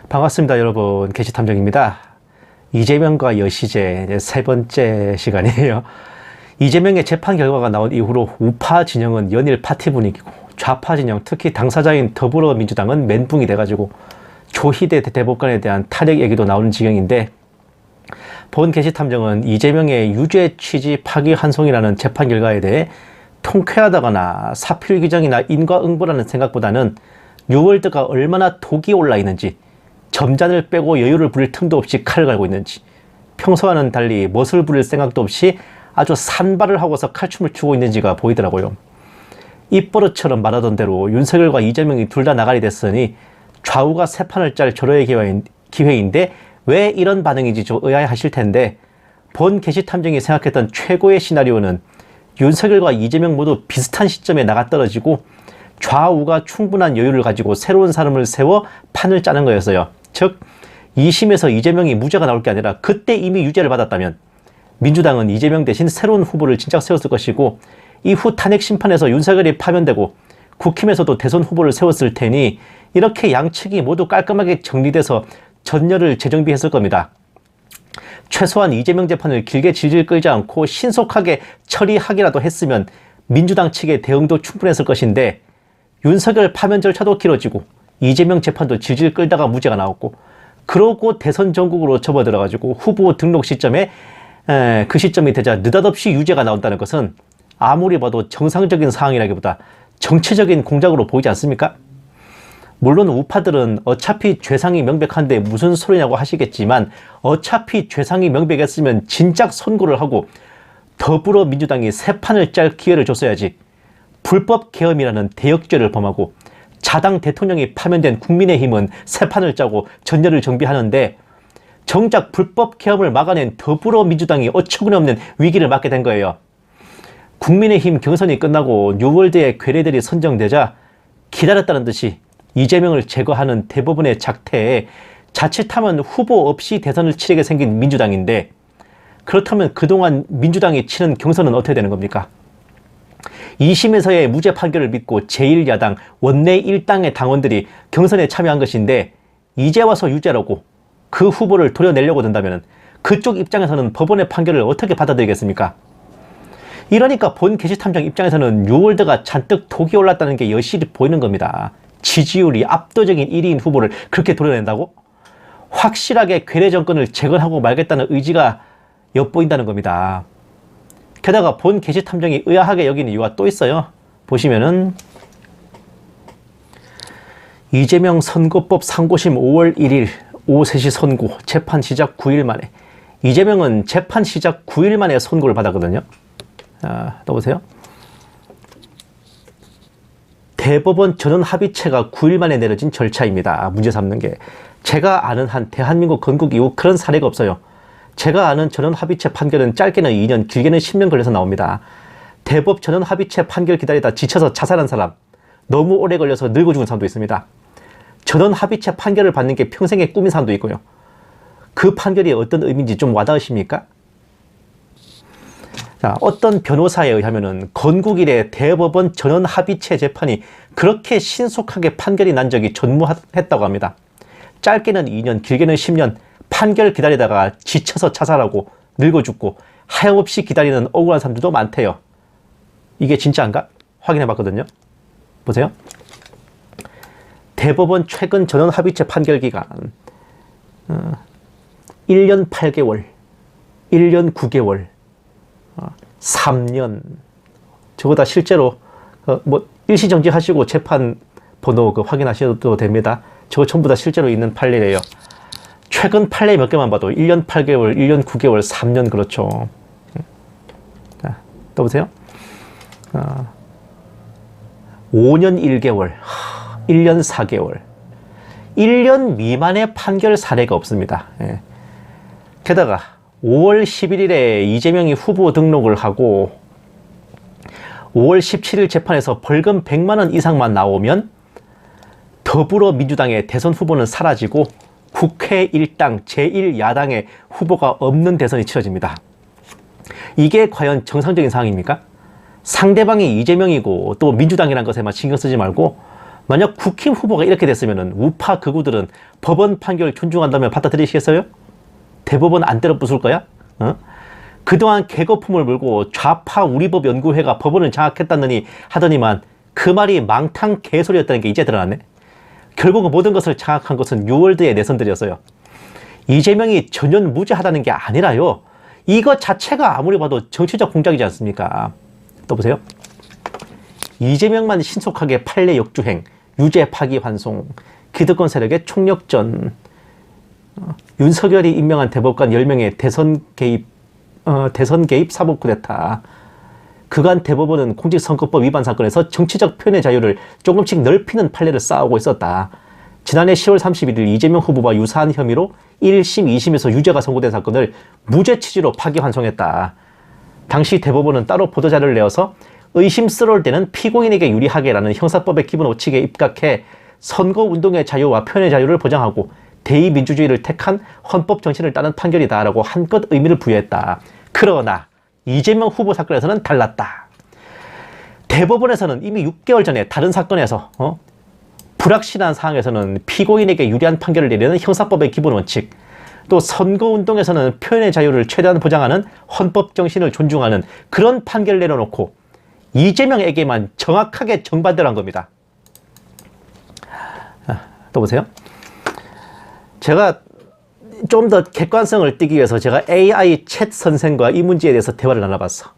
반갑습니다, 여러분. 게시탐정입니다. 이재명과 여시제 세 번째 시간이에요. 이재명의 재판 결과가 나온 이후로 우파 진영은 연일 파티 분위기고, 좌파 진영, 특히 당사자인 더불어민주당은 멘붕이 돼가지고 조희대 대법관에 대한 탄핵 얘기도 나오는 지경인데, 본 게시탐정은 이재명의 유죄 취지 파기환송이라는 재판 결과에 대해 통쾌하다거나 사필 규정이나 인과응보라는 생각보다는 뉴월드가 얼마나 독이 올라 있는지, 점잔을 빼고 여유를 부릴 틈도 없이 칼을 갈고 있는지, 평소와는 달리 멋을 부릴 생각도 없이 아주 산발을 하고서 칼춤을 추고 있는지가 보이더라고요. 입버릇처럼 말하던 대로 윤석열과 이재명이 둘 다 나가리 됐으니 좌우가 새 판을 짤 절호의 기회인데 왜 이런 반응인지 좀 의아해하실 텐데, 본 게시탐정이 생각했던 최고의 시나리오는 윤석열과 이재명 모두 비슷한 시점에 나가 떨어지고 좌우가 충분한 여유를 가지고 새로운 사람을 세워 판을 짜는 거였어요. 즉 2심에서 이재명이 무죄가 나올 게 아니라 그때 이미 유죄를 받았다면 민주당은 이재명 대신 새로운 후보를 진작 세웠을 것이고, 이후 탄핵 심판에서 윤석열이 파면되고 국힘에서도 대선 후보를 세웠을 테니 이렇게 양측이 모두 깔끔하게 정리돼서 전열을 재정비했을 겁니다. 최소한 이재명 재판을 길게 질질 끌지 않고 신속하게 처리하기라도 했으면 민주당 측의 대응도 충분했을 것인데, 윤석열 파면 절차도 길어지고 이재명 재판도 질질 끌다가 무죄가 나왔고, 그러고 대선 전국으로 접어들어가지고 후보 등록 시점에 그 시점이 되자 느닷없이 유죄가 나온다는 것은 아무리 봐도 정상적인 상황이라기보다 정치적인 공작으로 보이지 않습니까? 물론 우파들은 어차피 죄상이 명백한데 무슨 소리냐고 하시겠지만, 어차피 죄상이 명백했으면 진작 선고를 하고 더불어민주당이 새 판을 짤 기회를 줬어야지, 불법 계엄이라는 대역죄를 범하고 자당 대통령이 파면된 국민의힘은 새 판을 짜고 전열을 정비하는데, 정작 불법 계엄을 막아낸 더불어민주당이 어처구니 없는 위기를 맞게 된 거예요. 국민의힘 경선이 끝나고 뉴월드의 괴뢰들이 선정되자 기다렸다는 듯이 이재명을 제거하는 대법원의 작태에 자칫하면 후보 없이 대선을 치르게 생긴 민주당인데, 그렇다면 그동안 민주당이 치른 경선은 어떻게 되는 겁니까? 2심에서의 무죄 판결을 믿고 제1야당 원내 1당의 당원들이 경선에 참여한 것인데, 이제 와서 유죄라고 그 후보를 도려내려고 든다면 그쪽 입장에서는 법원의 판결을 어떻게 받아들이겠습니까? 이러니까 본 게시탐정 입장에서는 뉴월드가 잔뜩 독이 올랐다는 게 여실히 보이는 겁니다. 지지율이 압도적인 1위인 후보를 그렇게 도려낸다고? 확실하게 괴뢰 정권을 재건하고 말겠다는 의지가 엿보인다는 겁니다. 게다가 본 게시탐정이 의아하게 여기는 이유가 또 있어요. 보시면은 이재명 선거법 상고심 5월 1일 오후 3시 선고, 재판 시작 9일 만에. 이재명은 재판 시작 9일 만에 선고를 받았거든요. 또 보세요. 대법원 전원 합의체가 9일 만에 내려진 절차입니다. 문제 삼는 게. 제가 아는 한 대한민국 건국 이후 그런 사례가 없어요. 제가 아는 전원 합의체 판결은 짧게는 2년, 길게는 10년 걸려서 나옵니다. 대법 전원 합의체 판결 기다리다 지쳐서 자살한 사람, 너무 오래 걸려서 늙어 죽은 사람도 있습니다. 전원 합의체 판결을 받는 게 평생의 꿈인 사람도 있고요. 그 판결이 어떤 의미인지 좀 와닿으십니까? 자, 어떤 변호사에 의하면은 건국 이래 대법원 전원 합의체 재판이 그렇게 신속하게 판결이 난 적이 전무했다고 합니다. 짧게는 2년, 길게는 10년 판결 기다리다가 지쳐서 자살하고 늙어 죽고 하염없이 기다리는 억울한 사람들도 많대요. 이게 진짜인가? 확인해 봤거든요. 보세요. 대법원 최근 전원 합의체 판결 기간 1년 8개월, 1년 9개월, 3년. 저거 다 실제로 일시정지 하시고 재판 번호 확인하셔도 됩니다. 저거 전부 다 실제로 있는 판례예요. 최근 판례 몇 개만 봐도 1년 8개월, 1년 9개월, 3년 그렇죠. 자, 또 보세요. 5년 1개월, 1년 4개월. 1년 미만의 판결 사례가 없습니다. 예. 게다가 5월 11일에 이재명이 후보 등록을 하고 5월 17일 재판에서 벌금 100만 원 이상만 나오면 더불어민주당의 대선 후보는 사라지고 국회 일당 제1야당의 후보가 없는 대선이 치러집니다. 이게 과연 정상적인 상황입니까? 상대방이 이재명이고 또 민주당이라는 것에만 신경 쓰지 말고 만약 국힘 후보가 이렇게 됐으면 우파 극우들은 법원 판결을 존중한다면 받아들이시겠어요? 대법원 안 때려 부술 거야? 그동안 개거품을 물고 좌파 우리법 연구회가 법원을 장악했다느니 하더니만 그 말이 망탕 개소리였다는 게 이제 드러났네. 결국 모든 것을 장악한 것은 뉴월드의 내선들이었어요. 이재명이 전혀 무죄하다는 게 아니라요. 이것 자체가 아무리 봐도 정치적 공작이지 않습니까? 또 보세요. 이재명만 신속하게 판례 역주행, 유죄 파기환송, 기득권 세력의 총력전, 윤석열이 임명한 대법관 10명의 대선 개입 사법 쿠데타, 그간 대법원은 공직선거법 위반 사건에서 정치적 표현의 자유를 조금씩 넓히는 판례를 쌓아오고 있었다. 지난해 10월 31일 이재명 후보와 유사한 혐의로 1심, 2심에서 유죄가 선고된 사건을 무죄 취지로 파기환송했다. 당시 대법원은 따로 보도자료를 내어서 의심스러울 때는 피고인에게 유리하게라는 형사법의 기본 원칙에 입각해 선거운동의 자유와 표현의 자유를 보장하고 대의민주주의를 택한 헌법 정신을 따른 판결이다라고 한껏 의미를 부여했다. 그러나 이재명 후보 사건에서는 달랐다. 대법원에서는 이미 6개월 전에 다른 사건에서 불확실한 상황에서는 피고인에게 유리한 판결을 내리는 형사법의 기본 원칙, 또 선거운동에서는 표현의 자유를 최대한 보장하는 헌법 정신을 존중하는 그런 판결을 내려놓고 이재명에게만 정확하게 정반대로 한 겁니다. 또 보세요. 제가 좀 더 객관성을 띠기 위해서 제가 AI 챗 선생과 이 문제에 대해서 대화를 나눠봤어.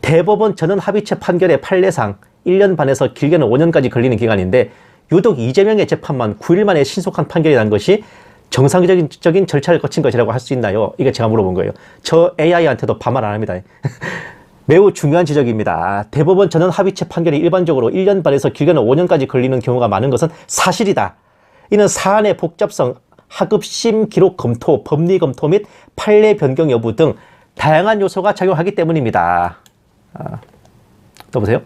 대법원 전원 합의체 판결의 판례상 1년 반에서 길게는 5년까지 걸리는 기간인데 유독 이재명의 재판만 9일 만에 신속한 판결이 난 것이 정상적인 절차를 거친 것이라고 할 수 있나요? 이게 제가 물어본 거예요. 저 AI한테도 반말 안 합니다. 매우 중요한 지적입니다. 대법원 전원 합의체 판결이 일반적으로 1년 반에서 길게는 5년까지 걸리는 경우가 많은 것은 사실이다. 이는 사안의 복잡성, 하급심 기록 검토, 법리 검토 및 판례 변경 여부 등 다양한 요소가 작용하기 때문입니다. 또 보세요.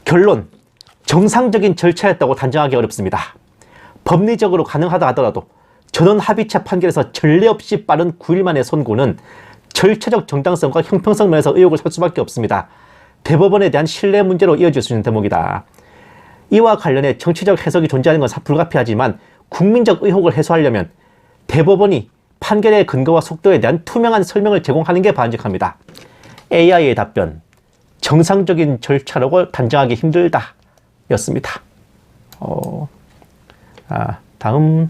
결론, 정상적인 절차였다고 단정하기 어렵습니다. 법리적으로 가능하다 하더라도 전원 합의체 판결에서 전례 없이 빠른 9일 만의 선고는 절차적 정당성과 형평성 면에서 의혹을 살 수밖에 없습니다. 대법원에 대한 신뢰 문제로 이어질 수 있는 대목이다. 이와 관련해 정치적 해석이 존재하는 건 불가피하지만 국민적 의혹을 해소하려면 대법원이 판결의 근거와 속도에 대한 투명한 설명을 제공하는 게 바람직합니다. AI의 답변, 정상적인 절차라고 단정하기 힘들다 였습니다. 다음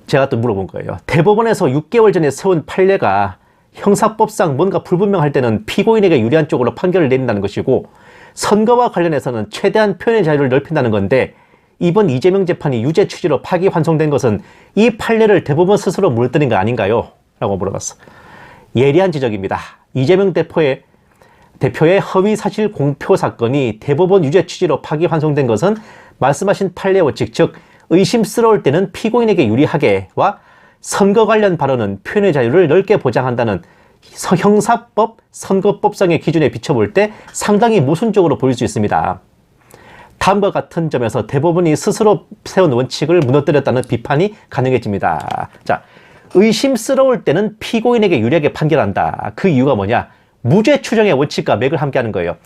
제가 또 물어본 거예요. 대법원에서 6개월 전에 세운 판례가 형사법상 뭔가 불분명할 때는 피고인에게 유리한 쪽으로 판결을 내린다는 것이고 선거와 관련해서는 최대한 표현의 자유를 넓힌다는 건데 이번 이재명 재판이 유죄 취지로 파기환송된 것은 이 판례를 대법원 스스로 무너뜨린 거 아닌가요? 라고 물어봤어. 예리한 지적입니다. 이재명 대표의 허위사실 공표 사건이 대법원 유죄 취지로 파기환송된 것은 말씀하신 판례 원칙, 즉 의심스러울 때는 피고인에게 유리하게와 선거 관련 발언은 표현의 자유를 넓게 보장한다는 형사법, 선거법상의 기준에 비춰볼 때 상당히 모순적으로 보일 수 있습니다. 다음과 같은 점에서 대법원이 스스로 세운 원칙을 무너뜨렸다는 비판이 가능해집니다. 자, 의심스러울 때는 피고인에게 유리하게 판결한다. 그 이유가 뭐냐? 무죄 추정의 원칙과 맥을 함께하는 거예요.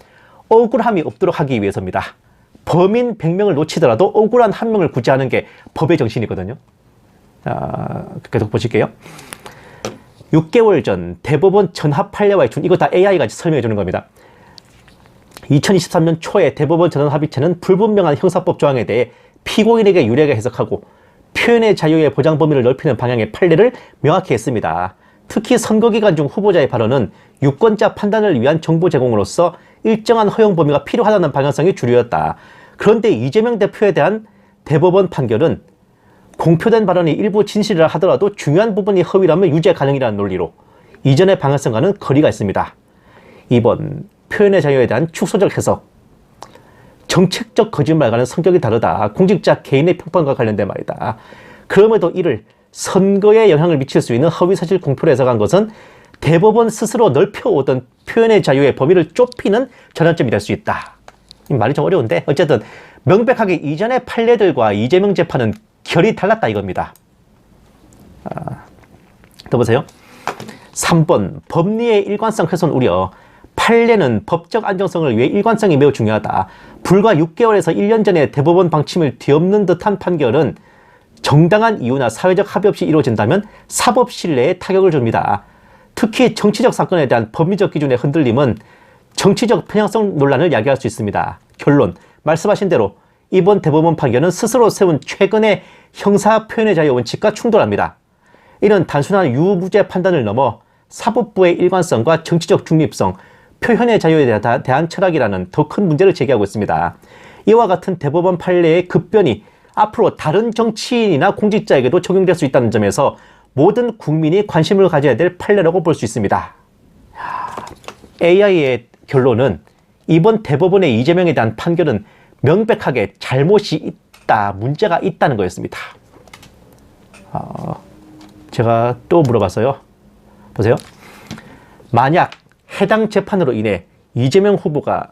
억울함이 없도록 하기 위해서입니다. 범인 100명을 놓치더라도 억울한 한 명을 구제하는 게 법의 정신이거든요. 계속 보실게요. 6개월 전 대법원 전합 판례와 이거 다 AI가 설명해 주는 겁니다. 2023년 초에 대법원 전원 합의체는 불분명한 형사법 조항에 대해 피고인에게 유리하게 해석하고 표현의 자유의 보장 범위를 넓히는 방향의 판례를 명확히 했습니다. 특히 선거기간 중 후보자의 발언은 유권자 판단을 위한 정보 제공으로서 일정한 허용 범위가 필요하다는 방향성이 주류였다. 그런데 이재명 대표에 대한 대법원 판결은 공표된 발언이 일부 진실이라 하더라도 중요한 부분이 허위라면 유죄 가능이라는 논리로 이전의 방향성과는 거리가 있습니다. 이번 표현의 자유에 대한 축소적 해석, 정책적 거짓말과는 성격이 다르다. 공직자 개인의 평판과 관련된 말이다. 그럼에도 이를 선거에 영향을 미칠 수 있는 허위사실 공표로 해석한 것은 대법원 스스로 넓혀오던 표현의 자유의 범위를 좁히는 전환점이 될 수 있다. 이 말이 좀 어려운데 어쨌든 명백하게 이전의 판례들과 이재명 재판은 결이 달랐다 이겁니다. 또 보세요. 3번 법리의 일관성 훼손 우려. 판례는 법적 안정성을 위해 일관성이 매우 중요하다. 불과 6개월에서 1년 전에 대법원 방침을 뒤엎는 듯한 판결은 정당한 이유나 사회적 합의 없이 이루어진다면 사법 신뢰에 타격을 줍니다. 특히 정치적 사건에 대한 법리적 기준의 흔들림은 정치적 편향성 논란을 야기할 수 있습니다. 결론, 말씀하신 대로 이번 대법원 판결은 스스로 세운 최근의 형사 표현의 자유 원칙과 충돌합니다. 이는 단순한 유무죄 판단을 넘어 사법부의 일관성과 정치적 중립성, 표현의 자유에 대한 철학이라는 더 큰 문제를 제기하고 있습니다. 이와 같은 대법원 판례의 급변이 앞으로 다른 정치인이나 공직자에게도 적용될 수 있다는 점에서 모든 국민이 관심을 가져야 될 판례라고 볼 수 있습니다. AI의 결론은 이번 대법원의 이재명에 대한 판결은 명백하게 잘못이 있다, 문제가 있다는 거였습니다. 제가 또 물어봤어요. 보세요. 만약 해당 재판으로 인해 이재명 후보가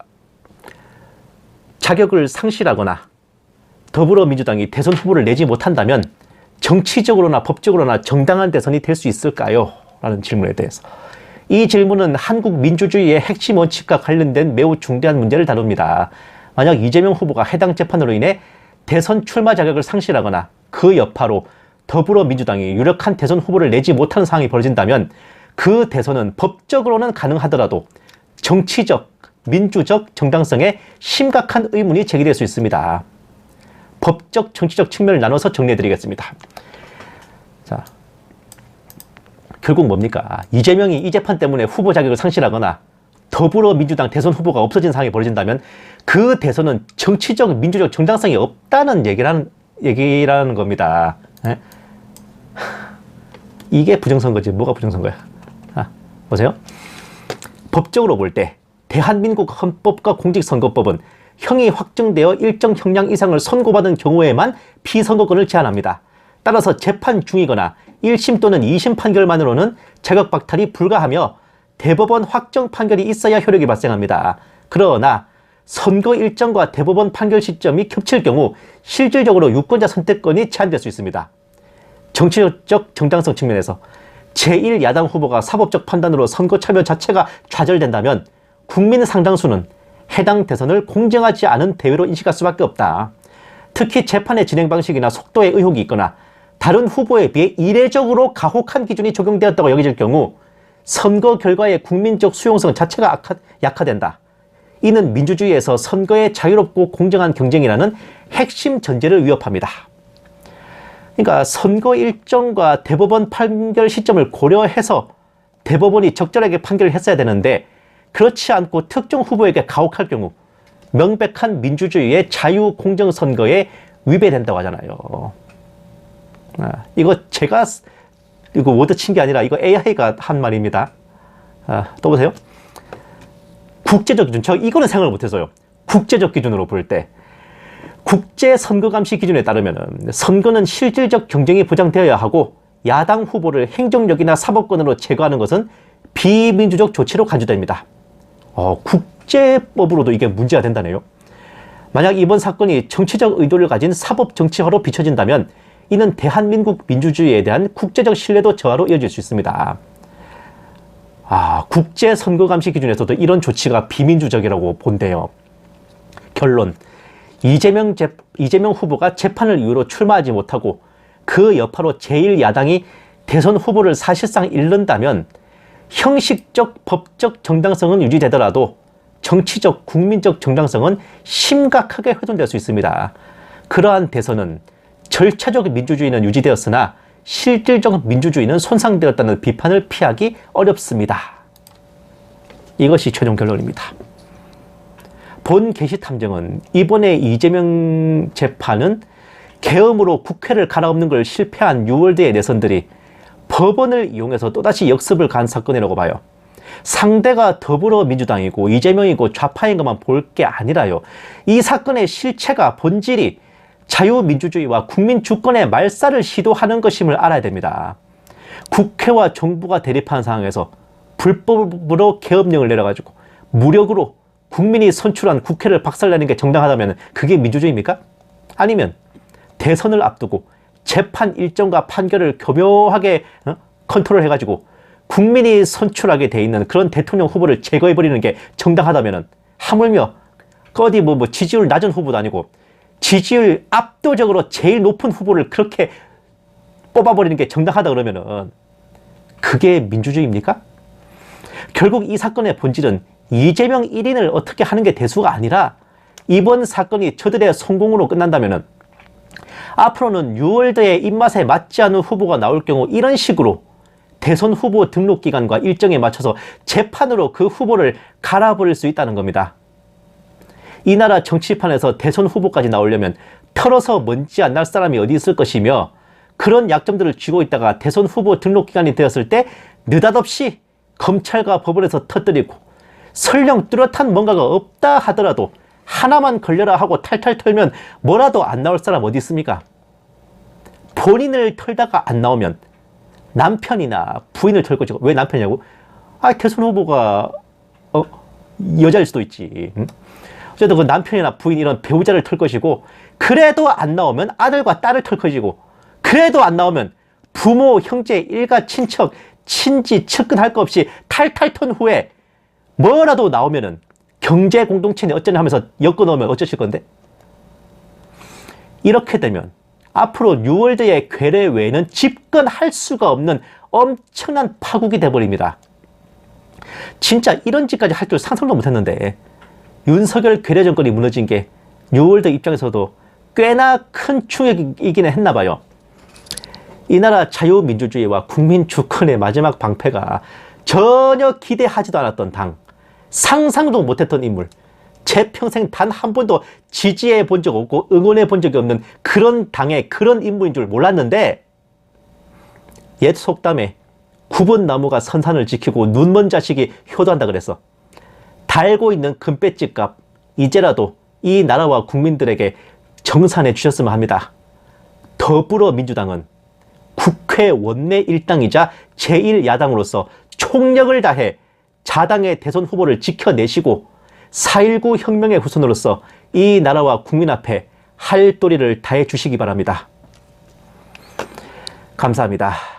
자격을 상실하거나 더불어민주당이 대선 후보를 내지 못한다면 정치적으로나 법적으로나 정당한 대선이 될 수 있을까요? 라는 질문에 대해서. 이 질문은 한국 민주주의의 핵심 원칙과 관련된 매우 중대한 문제를 다룹니다. 만약 이재명 후보가 해당 재판으로 인해 대선 출마 자격을 상실하거나 그 여파로 더불어민주당이 유력한 대선 후보를 내지 못하는 상황이 벌어진다면 그 대선은 법적으로는 가능하더라도 정치적, 민주적 정당성에 심각한 의문이 제기될 수 있습니다. 법적, 정치적 측면을 나눠서 정리해드리겠습니다. 자, 결국 뭡니까? 이재명이 이 재판 때문에 후보 자격을 상실하거나 더불어민주당 대선 후보가 없어진 상황이 벌어진다면 그 대선은 정치적, 민주적 정당성이 없다는 얘기라는 겁니다. 네? 이게 부정선거지. 뭐가 부정선거야? 보세요. 법적으로 볼 때 대한민국 헌법과 공직선거법은 형이 확정되어 일정 형량 이상을 선고받은 경우에만 피선거권을 제한합니다. 따라서 재판 중이거나 1심 또는 2심 판결만으로는 자격 박탈이 불가하며 대법원 확정 판결이 있어야 효력이 발생합니다. 그러나 선거 일정과 대법원 판결 시점이 겹칠 경우 실질적으로 유권자 선택권이 제한될 수 있습니다. 정치적 정당성 측면에서 제1야당 후보가 사법적 판단으로 선거 참여 자체가 좌절된다면 국민 상당수는 해당 대선을 공정하지 않은 대회로 인식할 수밖에 없다. 특히 재판의 진행 방식이나 속도에 의혹이 있거나 다른 후보에 비해 이례적으로 가혹한 기준이 적용되었다고 여겨질 경우 선거 결과의 국민적 수용성 자체가 약화된다. 이는 민주주의에서 선거의 자유롭고 공정한 경쟁이라는 핵심 전제를 위협합니다. 그러니까 선거 일정과 대법원 판결 시점을 고려해서 대법원이 적절하게 판결을 했어야 되는데 그렇지 않고 특정 후보에게 가혹할 경우 명백한 민주주의의 자유 공정 선거에 위배된다고 하잖아요. 이거 제가 이거 워드 친 게 아니라 이거 AI가 한 말입니다. 또 보세요. 국제적 기준. 저 이거는 생각을 못해서요. 국제적 기준으로 볼 때 국제 선거 감시 기준에 따르면 선거는 실질적 경쟁이 보장되어야 하고 야당 후보를 행정력이나 사법권으로 제거하는 것은 비민주적 조치로 간주됩니다. 국제법으로도 이게 문제가 된다네요. 만약 이번 사건이 정치적 의도를 가진 사법 정치화로 비춰진다면 이는 대한민국 민주주의에 대한 국제적 신뢰도 저하로 이어질 수 있습니다. 국제 선거 감시 기준에서도 이런 조치가 비민주적이라고 본대요. 결론. 이재명 후보가 재판을 이유로 출마하지 못하고 그 여파로 제1야당이 대선 후보를 사실상 잃는다면 형식적, 법적 정당성은 유지되더라도 정치적, 국민적 정당성은 심각하게 훼손될 수 있습니다. 그러한 대선은 절차적 민주주의는 유지되었으나 실질적 민주주의는 손상되었다는 비판을 피하기 어렵습니다. 이것이 최종 결론입니다. 본 게시탐정은 이번에 이재명 재판은 계엄으로 국회를 갈아엎는 걸 실패한 뉴월드의 내선들이 법원을 이용해서 또다시 역습을 간 사건이라고 봐요. 상대가 더불어민주당이고 이재명이고 좌파인 것만 볼 게 아니라요. 이 사건의 실체가 본질이 자유민주주의와 국민주권의 말살을 시도하는 것임을 알아야 됩니다. 국회와 정부가 대립하는 상황에서 불법으로 계엄령을 내려가지고 무력으로 국민이 선출한 국회를 박살내는 게 정당하다면 그게 민주주의입니까? 아니면 대선을 앞두고 재판 일정과 판결을 교묘하게 컨트롤해가지고 국민이 선출하게 돼 있는 그런 대통령 후보를 제거해버리는 게 정당하다면 하물며 어디 뭐 지지율 낮은 후보도 아니고 지지율 압도적으로 제일 높은 후보를 그렇게 뽑아버리는 게 정당하다 그러면은 그게 민주주의입니까? 결국 이 사건의 본질은 이재명 1인을 어떻게 하는 게 대수가 아니라 이번 사건이 저들의 성공으로 끝난다면은 앞으로는 뉴월드의 입맛에 맞지 않은 후보가 나올 경우 이런 식으로 대선 후보 등록 기간과 일정에 맞춰서 재판으로 그 후보를 갈아버릴 수 있다는 겁니다. 이 나라 정치판에서 대선 후보까지 나오려면 털어서 먼지 안 날 사람이 어디 있을 것이며 그런 약점들을 쥐고 있다가 대선 후보 등록 기간이 되었을 때 느닷없이 검찰과 법원에서 터뜨리고 설령 뚜렷한 뭔가가 없다 하더라도 하나만 걸려라 하고 탈탈 털면 뭐라도 안 나올 사람 어디 있습니까? 본인을 털다가 안 나오면 남편이나 부인을 털 것이고, 왜 남편이냐고? 대선 후보가 여자일 수도 있지. 어쨌든 그 남편이나 부인 이런 배우자를 털 것이고, 그래도 안 나오면 아들과 딸을 털 것이고, 그래도 안 나오면 부모, 형제, 일가, 친척, 친지, 측근 할 거 없이 탈탈 턴 후에 뭐라도 나오면은 경제 공동체는 어쩌냐 하면서 엮어 넣으면 어쩌실 건데? 이렇게 되면 앞으로 뉴월드의 괴뢰 외에는 집권할 수가 없는 엄청난 파국이 돼버립니다. 진짜 이런 짓까지 할 줄 상상도 못했는데 윤석열 괴뢰 정권이 무너진 게 뉴월드 입장에서도 꽤나 큰 충격이기는 했나 봐요. 이 나라 자유민주주의와 국민 주권의 마지막 방패가 전혀 기대하지도 않았던 당, 상상도 못했던 인물, 제 평생 단 한 번도 지지해 본 적 없고 응원해 본 적이 없는 그런 당의 그런 인물인 줄 몰랐는데, 옛 속담에 9번 나무가 선산을 지키고 눈먼 자식이 효도한다 그랬어. 달고 있는 금배지값 이제라도 이 나라와 국민들에게 정산해 주셨으면 합니다. 더불어민주당은 국회 원내 일당이자 제1야당으로서 총력을 다해 자당의 대선 후보를 지켜내시고 4.19 혁명의 후손으로서 이 나라와 국민 앞에 할 도리를 다해 주시기 바랍니다. 감사합니다.